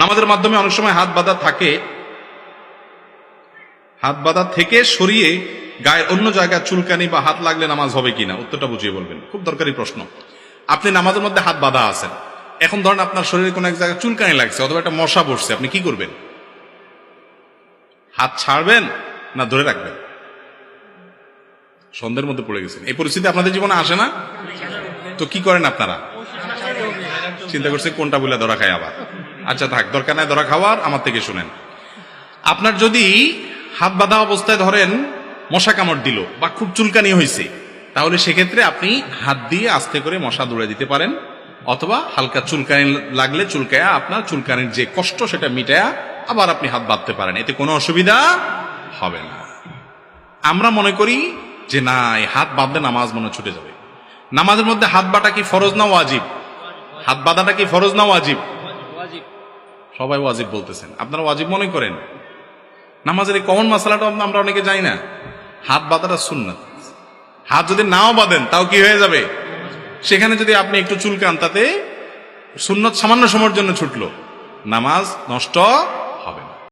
নামাজের মাধ্যমে অনেক সময় হাত বাঁধা থাকে, হাত বাঁধা থেকে সরিয়ে গায়ের অন্য জায়গায় চুলকানি বা হাত লাগলে নামাজ হবে কিনা, উত্তরটা বুঝিয়ে বলবেন। খুব দরকারি প্রশ্ন। আপনি নামাজের মধ্যে হাত বাঁধা আছেন, এখন ধরেন আপনার শরীরে কোনো এক জায়গায় চুলকানি লাগছে অথবা একটা মশা বসছে, আপনি কি করবেন? হাত ছাড়বেন না ধরে রাখবেন? সন্ধ্যের মধ্যে পড়ে গেছেন, এই পরিস্থিতি আপনাদের জীবনে আসে না? তো কি করেন আপনারা? চিন্তা করছে কোনটা বলে ধরা খায় আবার। আচ্ছা থাক, দরকার নাই ধরা খাওয়ার, আমার থেকে শুনেন। আপনার যদি হাত বাঁধা অবস্থায় ধরেন মশা কামড় দিল বা খুব চুলকানি হয়েছে, তাহলে সেক্ষেত্রে আপনি হাত দিয়ে আস্তে করে মশা দৌড়ে দিতে পারেন, অথবা হালকা চুলকানি লাগলে চুলকায়া আপনার চুলকানির যে কষ্ট সেটা মিটায়া আবার আপনি হাত বাঁধতে পারেন, এতে কোনো অসুবিধা হবে না। আমরা মনে করি যে না, এই হাত বাঁধলে নামাজ মনে ছুটে যাবে। নামাজের মধ্যে হাত বাঁধা কি ফরজ না ওয়াজিব? হাত বাঁধাটা কি ফরজ না ওয়াজিব? সবাই ওয়াজিব বলতেছেন, আপনারা ওয়াজিব মনে করেন। নামাজের এই কমন মাসালাটা আমরা অনেকে জানি না, হাত বাঁধাটা সুন্নাত। হাত যদি নাও বাঁধেন তাও কি হয়ে যাবে? সেখানে যদি আপনি একটু চুলকান তাতে সুন্নাত সামান্য সময়ের জন্য ছুটলো, নামাজ নষ্ট